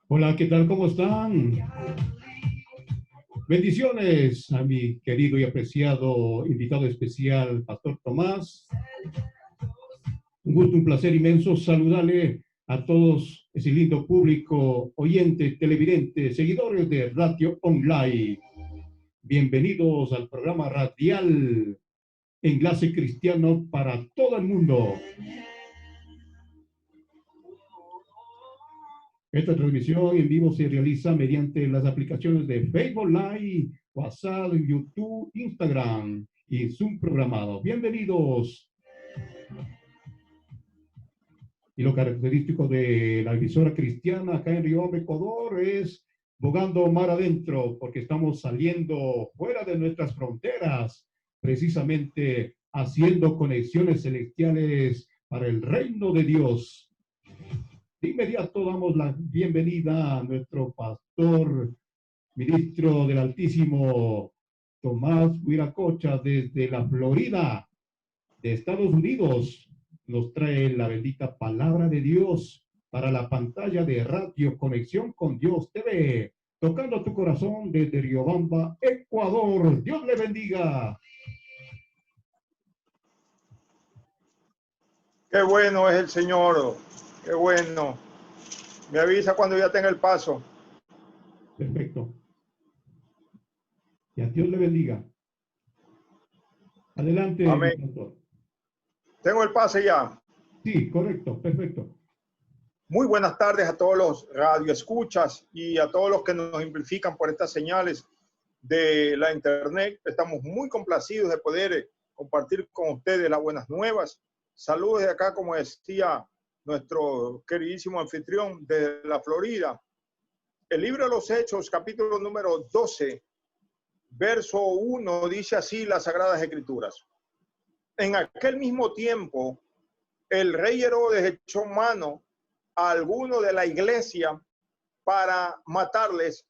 Hola, ¿qué tal? ¿Cómo están? Bendiciones a mi querido y apreciado invitado especial, Pastor Tomás. Un gusto, un placer inmenso saludarle a todos ese lindo público, oyente, televidente, seguidores de Radio Online. Bienvenidos al programa radial Enlace Cristiano para todo el mundo. Esta transmisión en vivo se realiza mediante las aplicaciones de Facebook Live, WhatsApp, YouTube, Instagram y Zoom programado. Bienvenidos. Y lo característico de la emisora cristiana acá en Riobamba, Ecuador, es bogando mar adentro, porque estamos saliendo fuera de nuestras fronteras, precisamente haciendo conexiones celestiales para el reino de Dios. De inmediato damos la bienvenida a nuestro pastor, ministro del Altísimo, Tomás Huiracocha, desde la Florida, de Estados Unidos. Nos trae la bendita palabra de Dios para la pantalla de Radio Conexión con Dios TV, tocando tu corazón desde Riobamba, Ecuador. Dios le bendiga. Qué bueno es el Señor, qué bueno. Me avisa cuando ya tenga el paso. Perfecto. Y a Dios le bendiga. Adelante, Amén. pastor. Tengo el pase ya. Sí, correcto, perfecto. Muy buenas tardes a todos los radioescuchas y a todos los que nos amplifican por estas señales de la internet. Estamos muy complacidos de poder compartir con ustedes las buenas nuevas. Saludos de acá, como decía nuestro queridísimo anfitrión de la Florida. El libro de los Hechos, capítulo número 12, verso 1, dice así las Sagradas Escrituras. En aquel mismo tiempo, el rey Herodes echó mano a alguno de la iglesia para matarles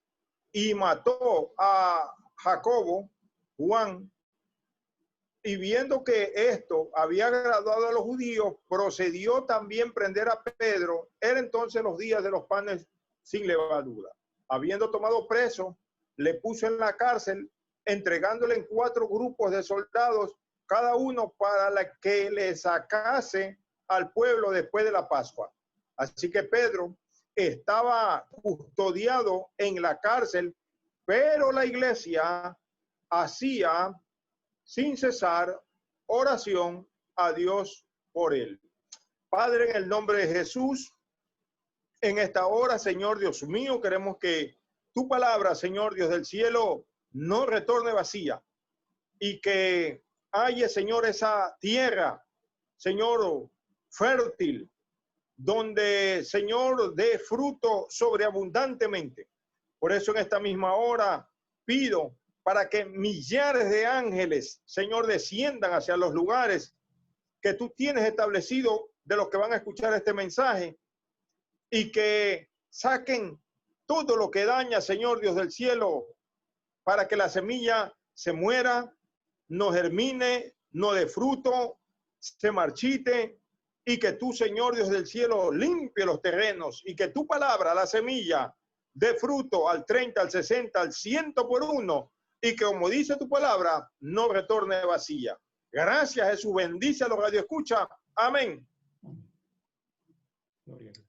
y mató a Jacobo, Juan, y viendo que esto había agradado a los judíos, procedió también prender a Pedro. Era entonces los días de los panes sin levadura. Habiendo tomado preso, le puso en la cárcel, entregándole en 4 grupos de soldados, cada uno para que le sacase al pueblo después de la Pascua. Así que Pedro estaba custodiado en la cárcel, pero la iglesia hacía sin cesar oración a Dios por él. Padre, en el nombre de Jesús, en esta hora, Señor Dios mío, queremos que tu palabra, Señor Dios del cielo, no retorne vacía y que haya, Señor, esa tierra, Señor, fértil, donde, Señor, dé fruto sobreabundantemente. Por eso en esta misma hora pido para que millares de ángeles, Señor, desciendan hacia los lugares que tú tienes establecido de los que van a escuchar este mensaje y que saquen todo lo que daña, Señor Dios del cielo, para que la semilla se muera, no germine, no dé fruto, se marchite, y que tú, Señor Dios del cielo, limpie los terrenos y que tu palabra, la semilla, dé fruto al 30, al 60, al 100 por 1, y que, como dice tu palabra, no retorne vacía. Gracias, Jesús. Bendice a los radioescuchas. Amén.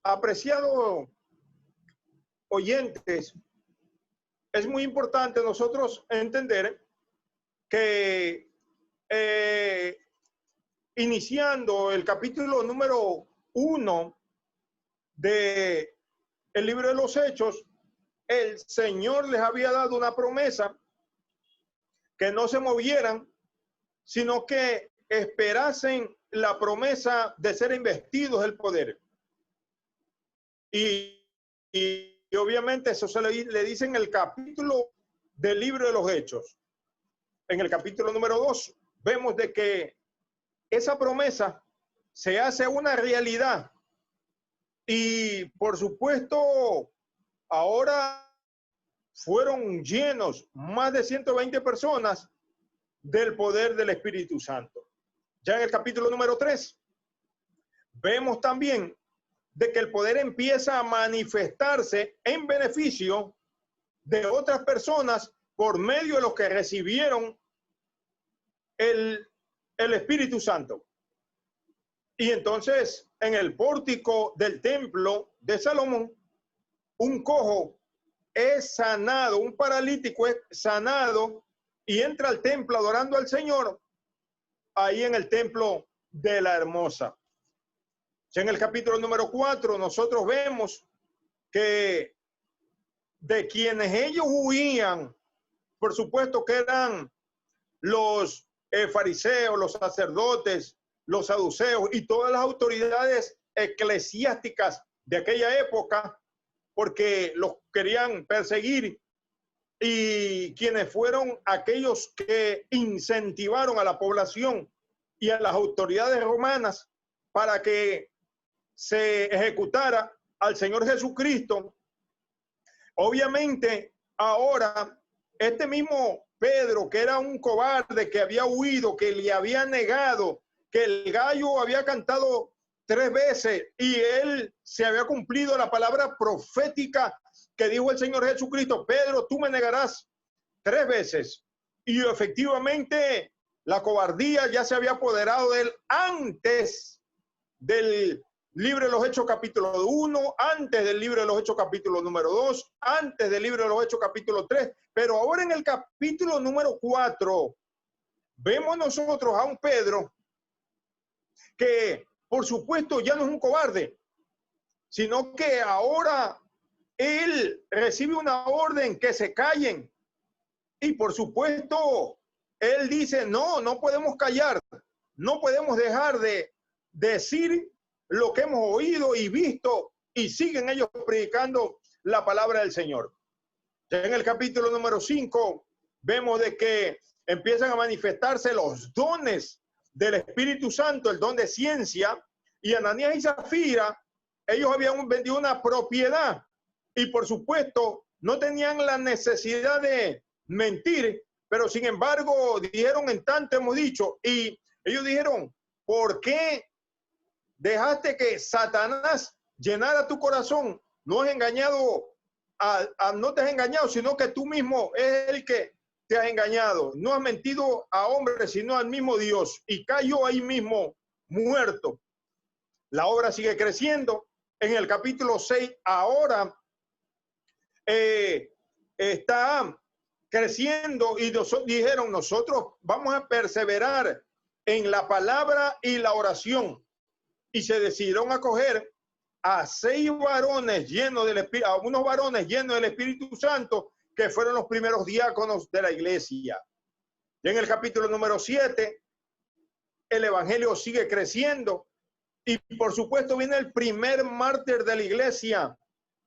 Apreciado oyentes, es muy importante nosotros entender que iniciando el capítulo número 1 de el libro de los Hechos, el Señor les había dado una promesa que no se movieran, sino que esperasen la promesa de ser investidos del poder. Y obviamente eso se le dice en el capítulo del libro de los Hechos. En el capítulo número 2 vemos de que esa promesa se hace una realidad. Y por supuesto, ahora fueron llenos más de 120 personas del poder del Espíritu Santo. Ya en el capítulo número 3, vemos también de que el poder empieza a manifestarse en beneficio de otras personas por medio de los que recibieron el Espíritu Santo. Y entonces, en el pórtico del templo de Salomón, un cojo es sanado, un paralítico es sanado y entra al templo adorando al Señor, ahí en el templo de la Hermosa. Ya en el capítulo número 4, nosotros vemos que de quienes ellos huían, por supuesto que eran los fariseos, los sacerdotes, los saduceos y todas las autoridades eclesiásticas de aquella época, porque los querían perseguir, y quienes fueron aquellos que incentivaron a la población y a las autoridades romanas para que se ejecutara al Señor Jesucristo. Obviamente, ahora, este mismo Pedro, que era un cobarde, que había huido, que le había negado, que el gallo había cantado 3 veces y él se había cumplido la palabra profética que dijo el Señor Jesucristo: Pedro, tú me negarás 3 veces. Y efectivamente, la cobardía ya se había apoderado de él antes del libro de los Hechos capítulo 1, antes del libro de los Hechos capítulo número 2, antes del libro de los Hechos capítulo 3, pero ahora en el capítulo número 4 vemos nosotros a un Pedro que por supuesto ya no es un cobarde, sino que ahora él recibe una orden que se callen, y por supuesto él dice: no, no podemos callar, no podemos dejar de decir lo que hemos oído y visto, y siguen ellos predicando la palabra del Señor. Ya en el capítulo número 5 vemos de que empiezan a manifestarse los dones del Espíritu Santo, el don de ciencia, y Ananías y Zafira, ellos habían vendido una propiedad y por supuesto no tenían la necesidad de mentir, pero sin embargo dijeron: en tanto hemos dicho. Y ellos dijeron: ¿por qué dejaste que Satanás llenara tu corazón? No has engañado, no te has engañado, sino que tú mismo es el que te has engañado. No has mentido a hombres, sino al mismo Dios. Y cayó ahí mismo muerto. La obra sigue creciendo. En el capítulo 6 ahora está creciendo, y dijeron: nosotros vamos a perseverar en la palabra y la oración. Y se decidieron a coger a 6 varones llenos del Espíritu, a unos varones llenos del Espíritu Santo, que fueron los primeros diáconos de la iglesia. Y en el capítulo número 7, el evangelio sigue creciendo, y por supuesto viene el primer mártir de la iglesia,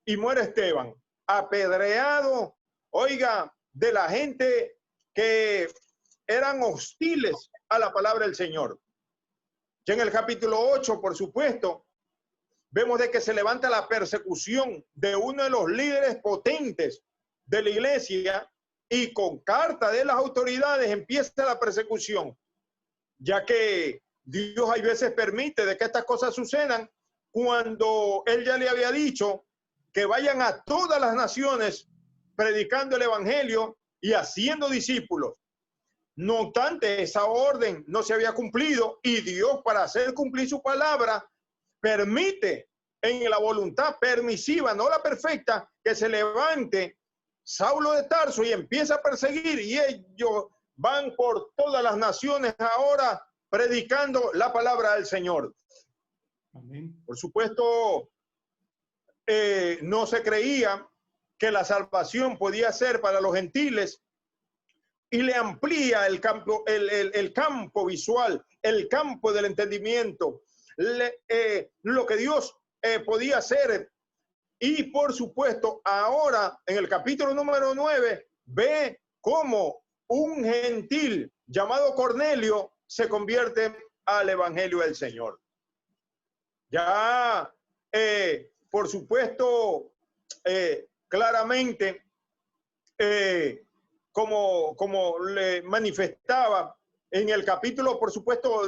y muere Esteban, apedreado, oiga, de la gente que eran hostiles a la palabra del Señor. Ya en el capítulo 8, por supuesto, vemos de que se levanta la persecución de uno de los líderes potentes de la iglesia, y con carta de las autoridades empieza la persecución, ya que Dios hay veces permite de que estas cosas sucedan, cuando Él ya le había dicho que vayan a todas las naciones predicando el evangelio y haciendo discípulos. No obstante, esa orden no se había cumplido, y Dios, para hacer cumplir su palabra, permite en la voluntad permisiva, no la perfecta, que se levante Saulo de Tarso y empieza a perseguir, y ellos van por todas las naciones ahora predicando la palabra del Señor. Amén. Por supuesto, no se creía que la salvación podía ser para los gentiles, y le amplía el campo, el campo visual, el campo del entendimiento, lo que Dios podía hacer. Y por supuesto, ahora en el capítulo número 9, ve cómo un gentil llamado Cornelio se convierte al evangelio del Señor. Ya, por supuesto, claramente como le manifestaba en el capítulo, por supuesto,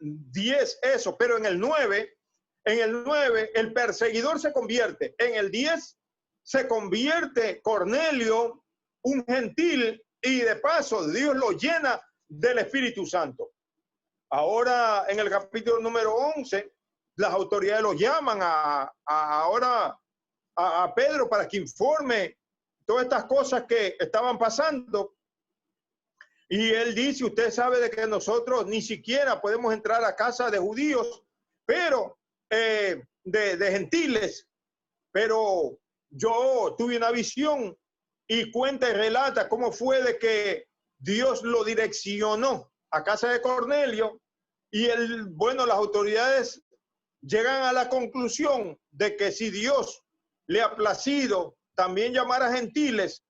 10 eso, pero en el 9, el perseguidor se convierte. En el 10 se convierte Cornelio, un gentil, y de paso Dios lo llena del Espíritu Santo. Ahora, en el capítulo número 11, las autoridades lo llaman ahora a Pedro para que informe todas estas cosas que estaban pasando. Y él dice, usted sabe de que nosotros ni siquiera podemos entrar a casa de judíos, pero de gentiles. Pero yo tuve una visión y cuenta y relata cómo fue de que Dios lo direccionó a casa de Cornelio. Y las autoridades llegan a la conclusión de que si Dios le ha placido también llamar a gentiles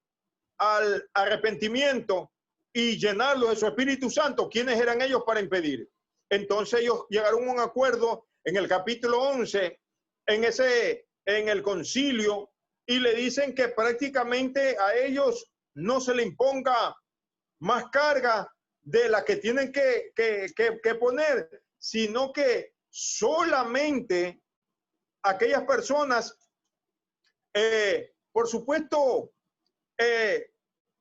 al arrepentimiento y llenarlos de su Espíritu Santo, ¿quiénes eran ellos para impedir? Entonces ellos llegaron a un acuerdo en el capítulo 11, en el concilio, y le dicen que prácticamente a ellos no se le imponga más carga de la que tienen que poner, sino que solamente aquellas personas, por supuesto,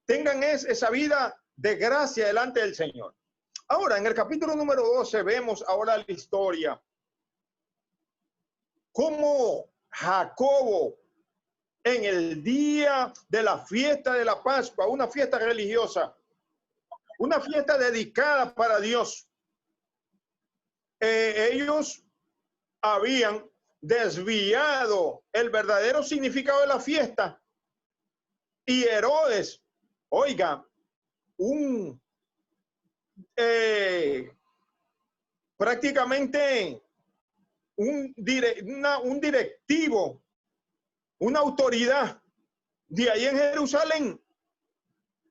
tengan esa vida de gracia delante del Señor. Ahora, en el capítulo número 12 vemos ahora la historia. Cómo Jacobo, en el día de la fiesta de la Pascua, una fiesta religiosa, una fiesta dedicada para Dios, ellos habían desviado el verdadero significado de la fiesta. Y Herodes, oiga, prácticamente un directivo, una autoridad de ahí en Jerusalén,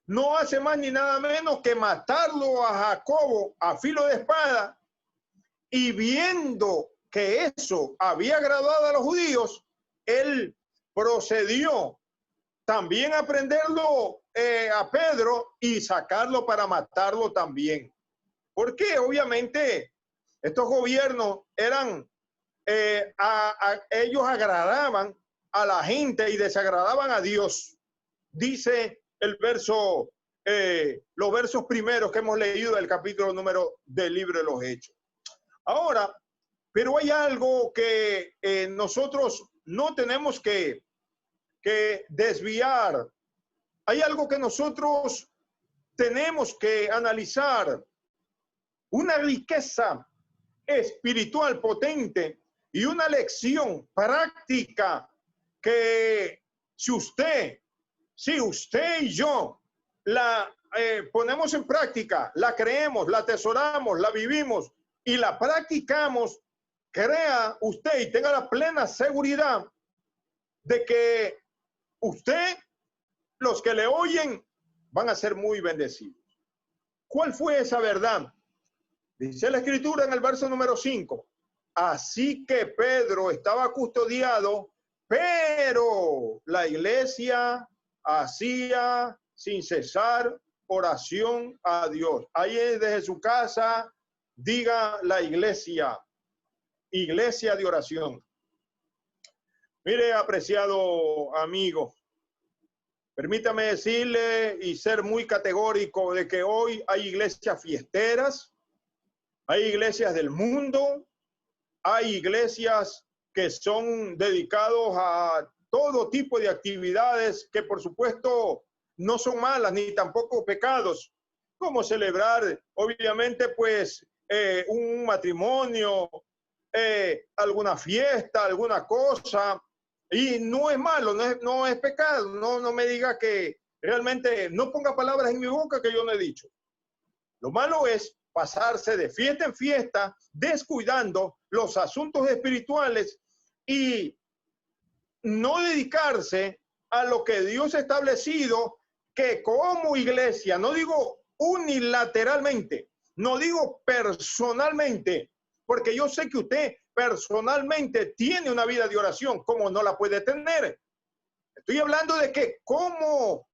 no hace más ni nada menos que matarlo a Jacobo a filo de espada, y viendo que eso había agradado a los judíos, él procedió también a prenderlo a Pedro y sacarlo para matarlo también. Porque obviamente estos gobiernos eran, ellos agradaban a la gente y desagradaban a Dios. Dice el verso, los versos primeros que hemos leído del capítulo número del libro de los Hechos. Ahora, pero hay algo que nosotros no tenemos que desviar. Hay algo que nosotros tenemos que analizar. Una riqueza espiritual potente y una lección práctica que si usted y yo la ponemos en práctica, la creemos, la atesoramos, la vivimos y la practicamos, crea usted y tenga la plena seguridad de que usted, los que le oyen, van a ser muy bendecidos. ¿Cuál fue esa verdad? Dice la Escritura en el verso número 5. Así que Pedro estaba custodiado, pero la iglesia hacía sin cesar oración a Dios. Ahí desde su casa, diga la iglesia de oración. Mire, apreciado amigo, permítame decirle y ser muy categórico de que hoy hay iglesias fiesteras, hay iglesias del mundo, hay iglesias que son dedicados a todo tipo de actividades que por supuesto no son malas ni tampoco pecados, como celebrar obviamente pues un matrimonio, alguna fiesta, alguna cosa. Y no es malo, no es pecado. No me diga que realmente no ponga palabras en mi boca que yo no he dicho. Lo malo es pasarse de fiesta en fiesta, descuidando los asuntos espirituales y no dedicarse a lo que Dios ha establecido, que como iglesia, no digo unilateralmente, no digo personalmente, porque yo sé que usted personalmente tiene una vida de oración, como no la puede tener. Estoy hablando de que como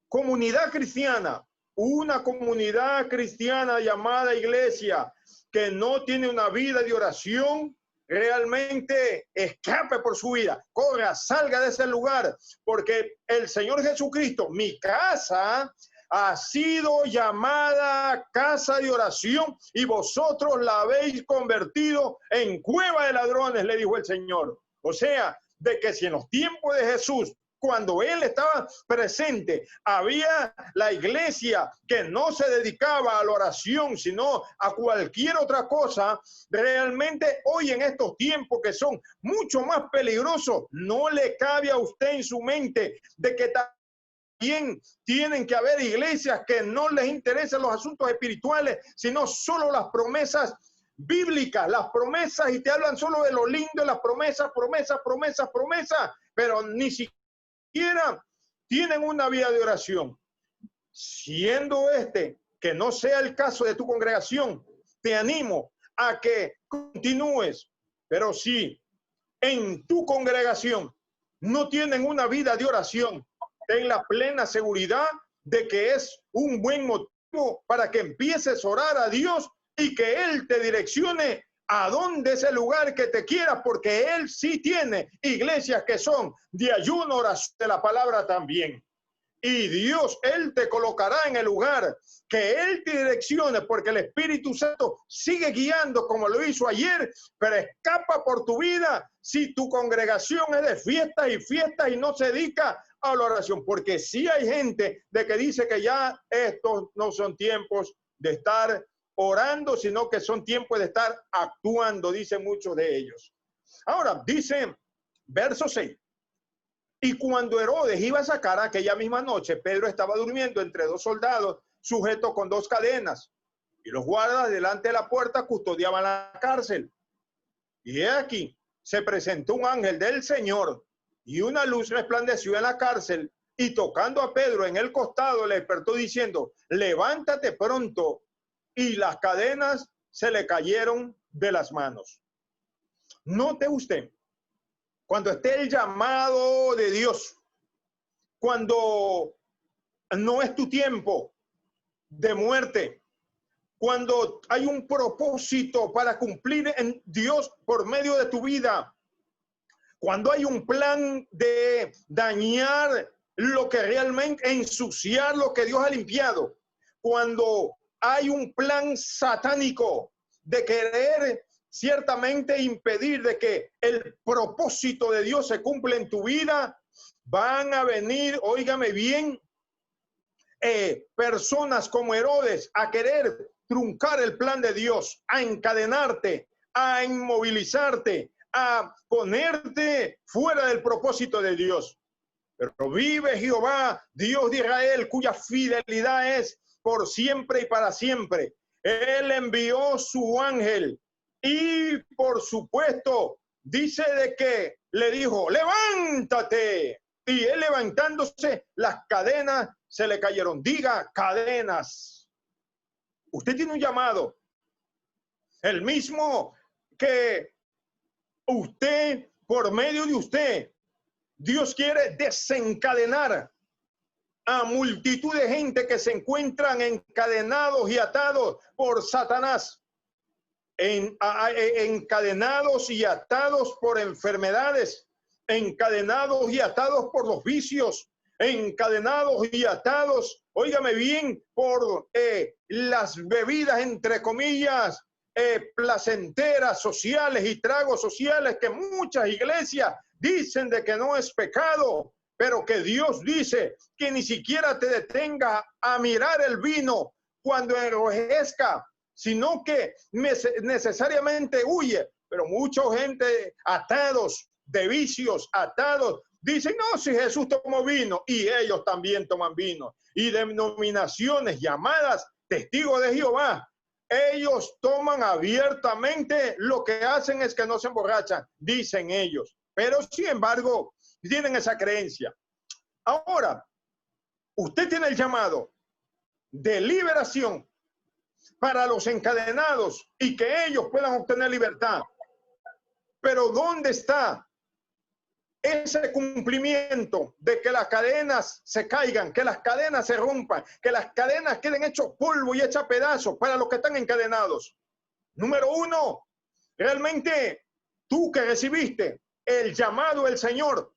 comunidad cristiana, una comunidad cristiana llamada iglesia, que no tiene una vida de oración, realmente escape por su vida, corra, salga de ese lugar, porque el Señor Jesucristo, mi casa ha sido llamada casa de oración y vosotros la habéis convertido en cueva de ladrones, le dijo el Señor. O sea, de que si en los tiempos de Jesús, cuando él estaba presente, había la iglesia que no se dedicaba a la oración, sino a cualquier otra cosa, realmente hoy en estos tiempos que son mucho más peligrosos, no le cabe a usted en su mente de que también tienen que haber iglesias que no les interesan los asuntos espirituales, sino solo las promesas bíblicas, las promesas, y te hablan solo de lo lindo, las promesas, pero ni siquiera tienen una vida de oración. Siendo que no sea el caso de tu congregación, te animo a que continúes, pero si en tu congregación no tienen una vida de oración, ten la plena seguridad de que es un buen motivo para que empieces a orar a Dios y que Él te direccione a dónde es el lugar que te quiera, porque Él sí tiene iglesias que son de ayuno, oración de la palabra también. Y Dios, Él te colocará en el lugar que Él te direccione, porque el Espíritu Santo sigue guiando como lo hizo ayer, pero escapa por tu vida si tu congregación es de fiestas y fiestas y no se dedica a la oración, porque sí hay gente de que dice que ya estos no son tiempos de estar orando, sino que son tiempos de estar actuando, dicen muchos de ellos. Ahora, dice verso 6. Y cuando Herodes iba a sacar aquella misma noche, Pedro estaba durmiendo entre dos soldados, sujetos con dos cadenas, y los guardas delante de la puerta custodiaban la cárcel. Y he aquí, se presentó un ángel del Señor, y una luz resplandeció en la cárcel, y tocando a Pedro en el costado, le despertó diciendo: levántate pronto. Y las cadenas se le cayeron de las manos. Note usted, cuando esté el llamado de Dios, cuando no es tu tiempo de muerte, cuando hay un propósito para cumplir en Dios por medio de tu vida, cuando hay un plan de dañar lo que realmente, ensuciar lo que Dios ha limpiado, cuando hay un plan satánico de querer ciertamente impedir de que el propósito de Dios se cumpla en tu vida, van a venir, óigame bien, personas como Herodes a querer truncar el plan de Dios, a encadenarte, a inmovilizarte, a ponerte fuera del propósito de Dios. Pero vive Jehová, Dios de Israel, cuya fidelidad es por siempre y para siempre. Él envió su ángel y por supuesto dice de que le dijo: levántate. Y él levantándose, las cadenas se le cayeron. Diga: cadenas. Usted tiene un llamado, el mismo que usted, por medio de usted, Dios quiere desencadenar a multitud de gente que se encuentran encadenados y atados por Satanás, encadenados y atados por enfermedades, encadenados y atados por los vicios, encadenados y atados, óigame bien, por las bebidas, entre comillas, placenteras sociales y tragos sociales que muchas iglesias dicen de que no es pecado, pero que Dios dice que ni siquiera te detenga a mirar el vino cuando enrojezca, sino que necesariamente huye. Pero mucha gente atados de vicios, atados, dicen: no, si Jesús tomó vino, y ellos también toman vino. Y denominaciones llamadas testigos de Jehová, ellos toman abiertamente, lo que hacen es que no se emborrachan, dicen ellos. Pero sin embargo, tienen esa creencia. Ahora, usted tiene el llamado de liberación para los encadenados y que ellos puedan obtener libertad. Pero ¿dónde está ese cumplimiento de que las cadenas se caigan, que las cadenas se rompan, que las cadenas queden hechos polvo y hechas pedazos para los que están encadenados. Número uno, realmente tú que recibiste el llamado del Señor,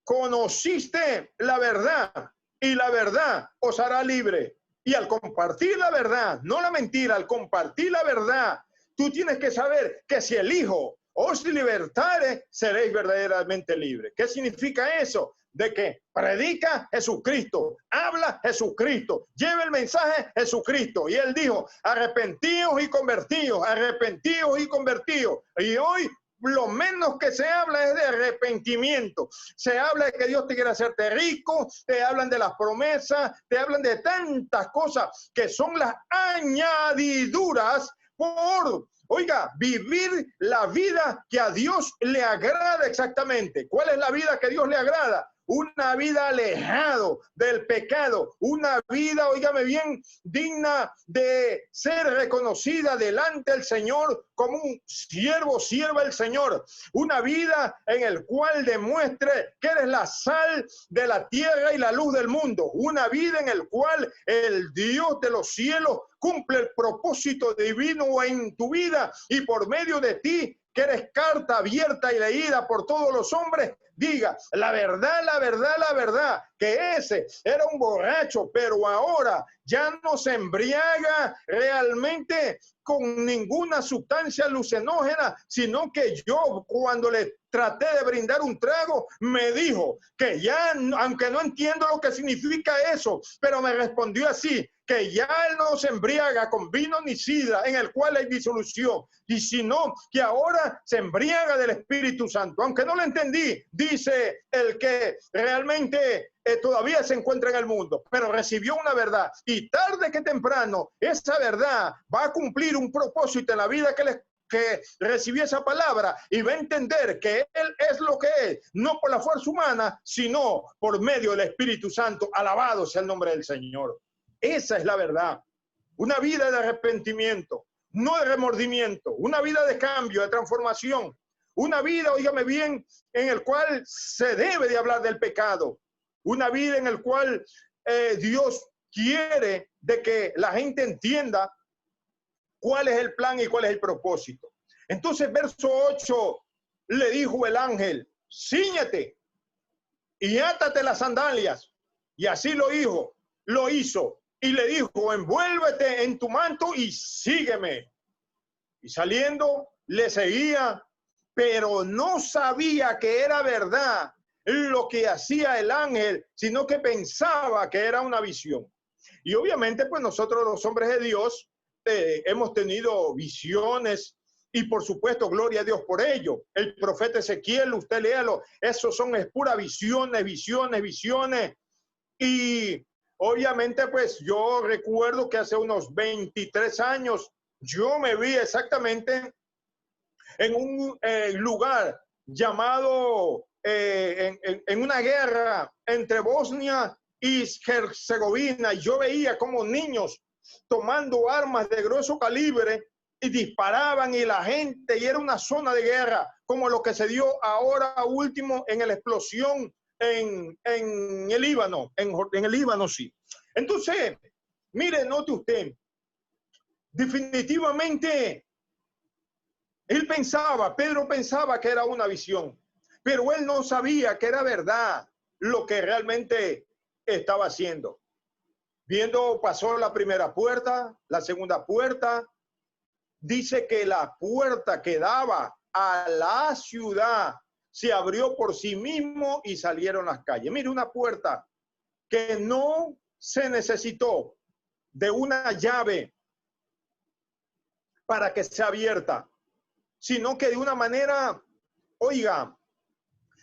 conociste la verdad y la verdad os hará libre. Y al compartir la verdad, no la mentira, al compartir la verdad, tú tienes que saber que si el Hijo os libertare, seréis verdaderamente libres. ¿Qué significa eso? De que predica Jesucristo, habla Jesucristo, lleva el mensaje Jesucristo. Y él dijo, arrepentíos y convertíos, arrepentíos y convertíos. Y hoy lo menos que se habla es de arrepentimiento. Se habla de que Dios te quiere hacerte rico, te hablan de las promesas, te hablan de tantas cosas que son las añadiduras por, oiga, vivir la vida que a Dios le agrada exactamente. ¿Cuál es la vida que a Dios le agrada? Una vida alejado del pecado, una vida, óigame bien, digna de ser reconocida delante del Señor como un siervo, sierva del Señor. Una vida en el cual demuestre que eres la sal de la tierra y la luz del mundo. Una vida en el cual el Dios de los cielos cumple el propósito divino en tu vida y por medio de ti, que eres carta abierta y leída por todos los hombres, diga la verdad, la verdad, la verdad, que ese era un borracho, pero ahora ya no se embriaga realmente con ninguna sustancia alucinógena, sino que yo cuando le traté de brindar un trago, me dijo que ya, aunque no entiendo lo que significa eso, pero me respondió así, que ya él no se embriaga con vino ni sidra, en el cual hay disolución, y sino que ahora se embriaga del Espíritu Santo. Aunque no lo entendí, dice el que realmente todavía se encuentra en el mundo, pero recibió una verdad, y tarde que temprano esa verdad va a cumplir un propósito en la vida que recibió esa palabra, y va a entender que él es lo que es, no por la fuerza humana, sino por medio del Espíritu Santo. Alabado sea el nombre del Señor. Esa es la verdad. Una vida de arrepentimiento, no de remordimiento, una vida de cambio, de transformación, una vida, óigame bien, en el cual se debe de hablar del pecado, una vida en el cual Dios quiere de que la gente entienda cuál es el plan y cuál es el propósito. Entonces, verso 8, le dijo el ángel, cíñete y átate las sandalias. Y así lo hizo. Y le dijo, envuélvete en tu manto y sígueme. Y saliendo, le seguía, pero no sabía que era verdad lo que hacía el ángel, sino que pensaba que era una visión. Y obviamente, pues nosotros los hombres de Dios hemos tenido visiones y por supuesto, gloria a Dios por ello. El profeta Ezequiel, usted léalo, esos son puras visiones, visiones, visiones. Y obviamente, pues yo recuerdo que hace unos 23 años yo me vi exactamente en un lugar llamado, en una guerra entre Bosnia y Herzegovina. Yo veía como niños tomando armas de grueso calibre y disparaban, y la gente, y era una zona de guerra, como lo que se dio ahora último en la explosión en el Líbano, en el Líbano, sí. Entonces, mire, note usted, definitivamente, Pedro pensaba que era una visión, pero él no sabía que era verdad lo que realmente estaba haciendo. Pasó la primera puerta, la segunda puerta, dice que la puerta que daba a la ciudad se abrió por sí mismo y salieron las calles. Mire, una puerta que no se necesitó de una llave para que sea abierta, sino que de una manera, oiga,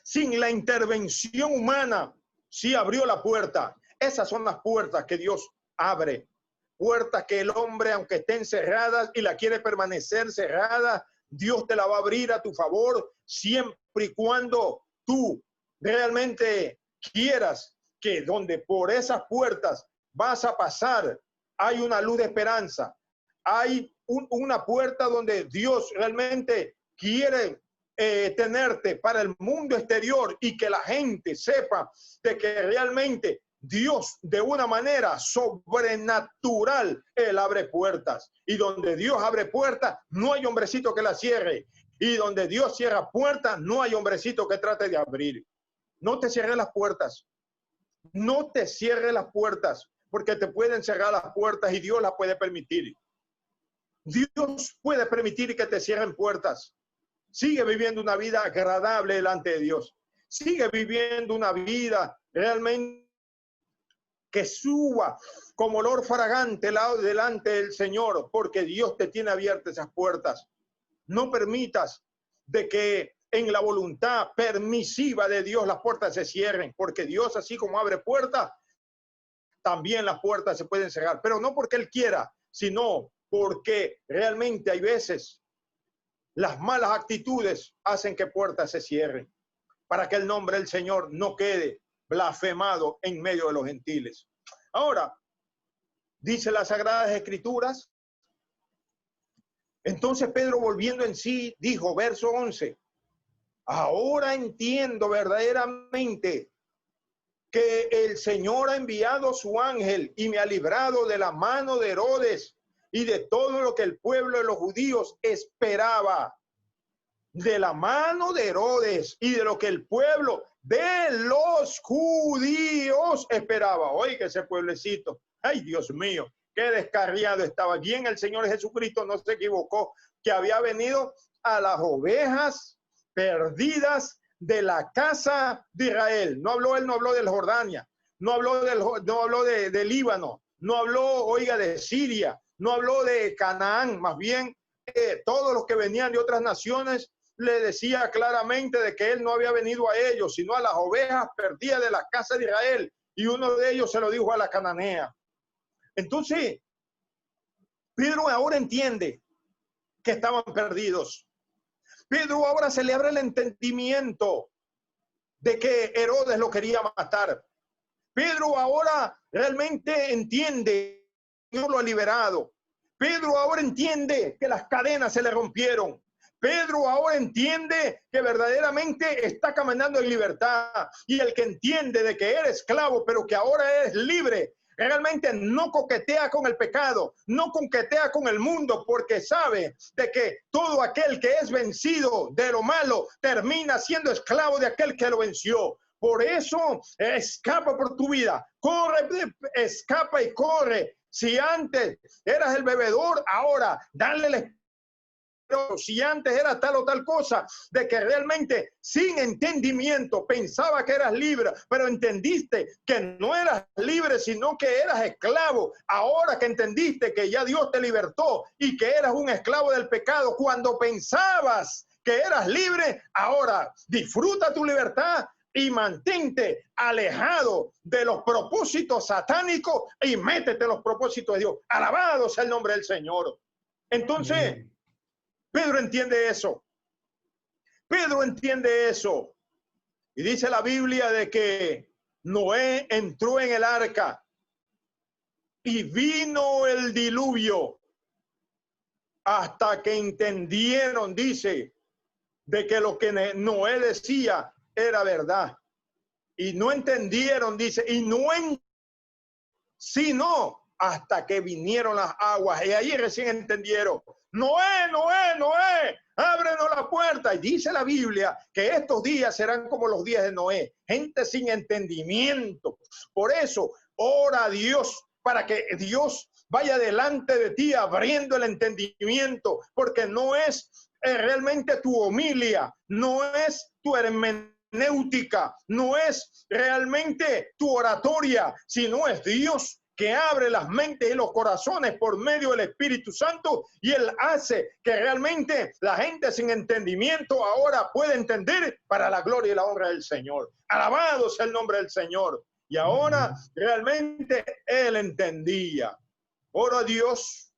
sin la intervención humana, sí abrió la puerta. Esas son las puertas que Dios abre. Puertas que el hombre, aunque estén cerradas y la quiere permanecer cerrada, Dios te la va a abrir a tu favor, siempre y cuando tú realmente quieras que donde por esas puertas vas a pasar, hay una luz de esperanza. Hay una puerta donde Dios realmente quiere tenerte para el mundo exterior y que la gente sepa de que realmente Dios de una manera sobrenatural, Él abre puertas. Y donde Dios abre puertas, no hay hombrecito que la cierre. Y donde Dios cierra puertas, no hay hombrecito que trate de abrir. No te cierres las puertas. No te cierres las puertas, porque te pueden cerrar las puertas y Dios las puede permitir. Dios puede permitir que te cierren puertas. Sigue viviendo una vida agradable delante de Dios. Sigue viviendo una vida realmente que suba como olor fragante delante del Señor, porque Dios te tiene abiertas esas puertas. No permitas de que en la voluntad permisiva de Dios las puertas se cierren, porque Dios, así como abre puertas, también las puertas se pueden cerrar, pero no porque Él quiera, sino porque realmente hay veces las malas actitudes hacen que puertas se cierren, para que el nombre del Señor no quede blasfemado en medio de los gentiles. Ahora, dice las Sagradas Escrituras, entonces Pedro, volviendo en sí, dijo, verso 11, ahora entiendo verdaderamente que el Señor ha enviado su ángel y me ha librado de la mano de Herodes y de todo lo que el pueblo de los judíos esperaba. De la mano de Herodes y de lo que el pueblo de los judíos esperaba. Oiga, ese pueblecito, ay Dios mío, qué descarriado estaba. Bien, el Señor Jesucristo no se equivocó, que había venido a las ovejas perdidas de la casa de Israel. No habló, él no habló del Jordania, no habló del Líbano, no habló, oiga, de Siria, no habló de Canaán, más bien todos los que venían de otras naciones le decía claramente de que él no había venido a ellos, sino a las ovejas perdidas de la casa de Israel. Y uno de ellos se lo dijo a la cananea. Entonces, Pedro ahora entiende que estaban perdidos. Pedro ahora se le abre el entendimiento de que Herodes lo quería matar. Pedro ahora realmente entiende que Dios lo ha liberado. Pedro ahora entiende que las cadenas se le rompieron. Pedro ahora entiende que verdaderamente está caminando en libertad, y el que entiende de que era esclavo pero que ahora es libre, realmente no coquetea con el pecado, no coquetea con el mundo, porque sabe de que todo aquel que es vencido de lo malo termina siendo esclavo de aquel que lo venció. Por eso escapa por tu vida, corre, escapa y corre. Si antes eras el bebedor, ahora dale el pero si antes era tal o tal cosa, de que realmente sin entendimiento pensaba que eras libre, pero entendiste que no eras libre, sino que eras esclavo. Ahora que entendiste que ya Dios te libertó y que eras un esclavo del pecado, cuando pensabas que eras libre, ahora disfruta tu libertad y mantente alejado de los propósitos satánicos y métete en los propósitos de Dios. Alabado sea el nombre del Señor. Entonces, Pedro entiende eso. Pedro entiende eso. Y dice la Biblia de que Noé entró en el arca y vino el diluvio hasta que entendieron, dice, de que lo que Noé decía era verdad. Y no entendieron, dice, sino hasta que vinieron las aguas. Y ahí recién entendieron. Noé, Noé, Noé, ábrenos la puerta. Y dice la Biblia que estos días serán como los días de Noé, gente sin entendimiento. Por eso, ora a Dios para que Dios vaya delante de ti abriendo el entendimiento, porque no es realmente tu homilia, no es tu hermenéutica, no es realmente tu oratoria, sino es Dios que abre las mentes y los corazones por medio del Espíritu Santo, y Él hace que realmente la gente sin entendimiento ahora pueda entender para la gloria y la honra del Señor. Alabado sea el nombre del Señor. Y ahora realmente Él entendía. Oro a Dios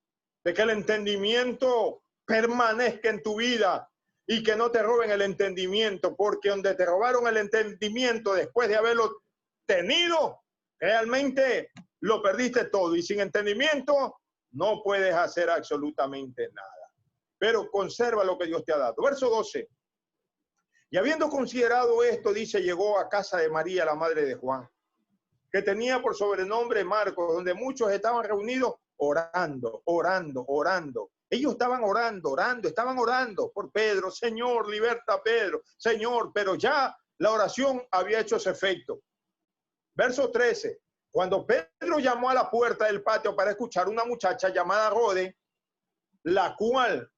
de que el entendimiento permanezca en tu vida y que no te roben el entendimiento, porque donde te robaron el entendimiento después de haberlo tenido, realmente lo perdiste todo, y sin entendimiento no puedes hacer absolutamente nada. Pero conserva lo que Dios te ha dado. Verso 12. Y habiendo considerado esto, dice, llegó a casa de María, la madre de Juan, que tenía por sobrenombre Marcos, donde muchos estaban reunidos orando, orando, orando. Ellos estaban orando, orando, estaban orando por Pedro. Señor, liberta a Pedro. Señor, pero ya la oración había hecho ese efecto. Verso 13. Cuando Pedro llamó a la puerta del patio para escuchar una muchacha llamada Rode, la cual,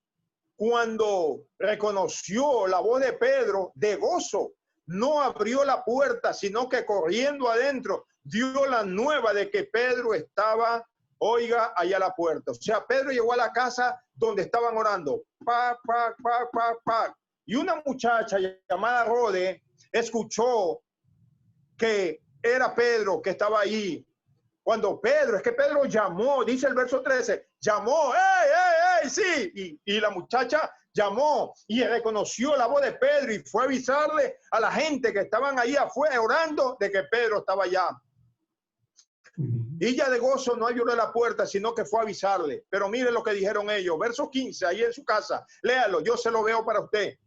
cuando reconoció la voz de Pedro, de gozo, no abrió la puerta, sino que corriendo adentro, dio la nueva de que Pedro estaba, oiga, allá a la puerta. O sea, Pedro llegó a la casa donde estaban orando. Pa, pa, pa, pa, pa. Y una muchacha llamada Rode escuchó que era Pedro que estaba ahí. Cuando Pedro, es que Pedro llamó, dice el verso 13, llamó, ¡ey, ey, ey! Sí, y la muchacha llamó y reconoció la voz de Pedro y fue a avisarle a la gente que estaban ahí afuera orando de que Pedro estaba allá. Y ella de gozo no abrió la puerta, sino que fue a avisarle. Pero mire lo que dijeron ellos, verso 15, ahí en su casa, léalo, yo se lo veo para usted.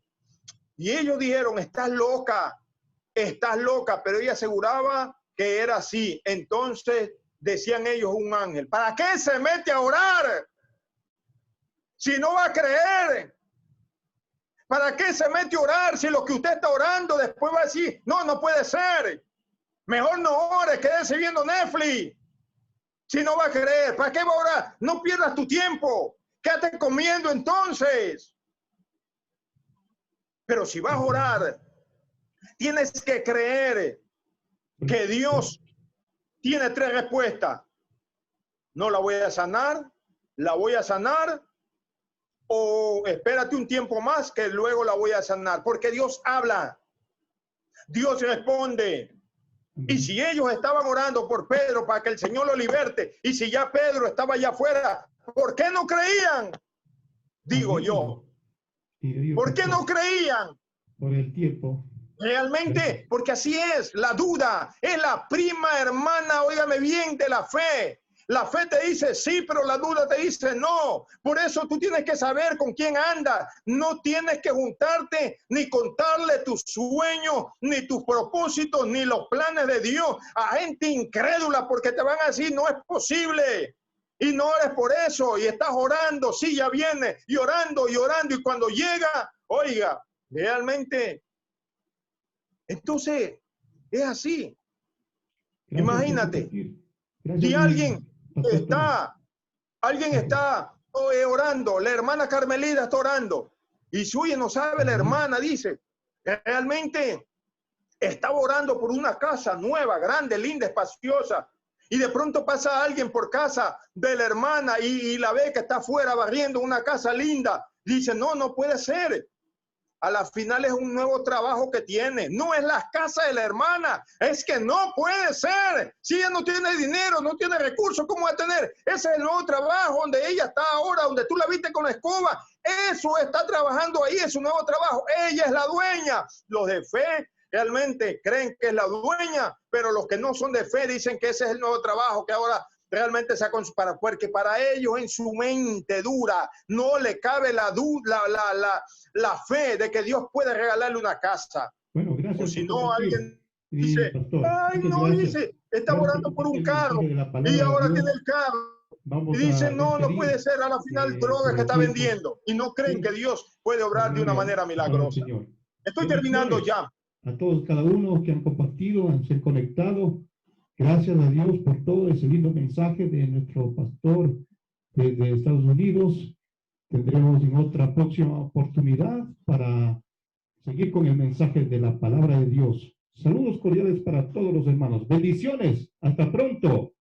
Y ellos dijeron, estás loca, pero ella aseguraba que era así. Entonces decían ellos, un ángel. ¿Para qué se mete a orar si no va a creer? ¿Para qué se mete a orar si lo que usted está orando después va a decir, no, no puede ser? Mejor no ore, quédese viendo Netflix. Si no va a creer, ¿para qué va a orar? No pierdas tu tiempo. Quédate comiendo entonces. Pero si vas a orar, tienes que creer que Dios tiene 3 respuestas. No la voy a sanar, la voy a sanar, o espérate un tiempo más que luego la voy a sanar. Porque Dios habla, Dios responde. Y si ellos estaban orando por Pedro para que el Señor lo liberte, y si ya Pedro estaba allá afuera, ¿por qué no creían? Digo yo. ¿Por qué no creían? Por el tiempo. Realmente, porque así es, la duda es la prima hermana, óigame bien, de la fe. La fe te dice sí, pero la duda te dice no. Por eso tú tienes que saber con quién andas. No tienes que juntarte ni contarle tus sueños, ni tus propósitos, ni los planes de Dios a gente incrédula, porque te van a decir no es posible. Y no eres por eso, y estás orando, sí, ya viene, y orando, y cuando llega, oiga, realmente, entonces, es así. Gracias. Imagínate, si alguien está orando, la hermana Carmelita está orando, y si oye, no sabe, la hermana dice, realmente estaba orando por una casa nueva, grande, linda, espaciosa, y de pronto pasa alguien por casa de la hermana y la ve que está afuera barriendo una casa linda. Dice, no, no puede ser. A la final es un nuevo trabajo que tiene. No es la casa de la hermana. Es que no puede ser. Si ella no tiene dinero, no tiene recursos, ¿cómo va a tener? Ese es el nuevo trabajo donde ella está ahora, donde tú la viste con la escoba. Eso está trabajando ahí, es su nuevo trabajo. Ella es la dueña. Los de fe realmente creen que es la dueña, pero los que no son de fe dicen que ese es el nuevo trabajo que ahora realmente sacan para, porque para ellos en su mente dura no le cabe la fe de que Dios puede regalarle una casa. Bueno, gracias. O si no, alguien dice, ay, no, dice, está orando por un carro y ahora tiene el carro. Y dice, no, no puede ser, a la final drogas que está vendiendo. Y no creen que Dios puede obrar de una manera milagrosa. Estoy terminando ya. A todos, cada uno que han compartido, han se conectado. Gracias a Dios por todo ese lindo mensaje de nuestro pastor desde Estados Unidos. Tendremos en otra próxima oportunidad para seguir con el mensaje de la palabra de Dios. Saludos cordiales para todos los hermanos. Bendiciones. Hasta pronto.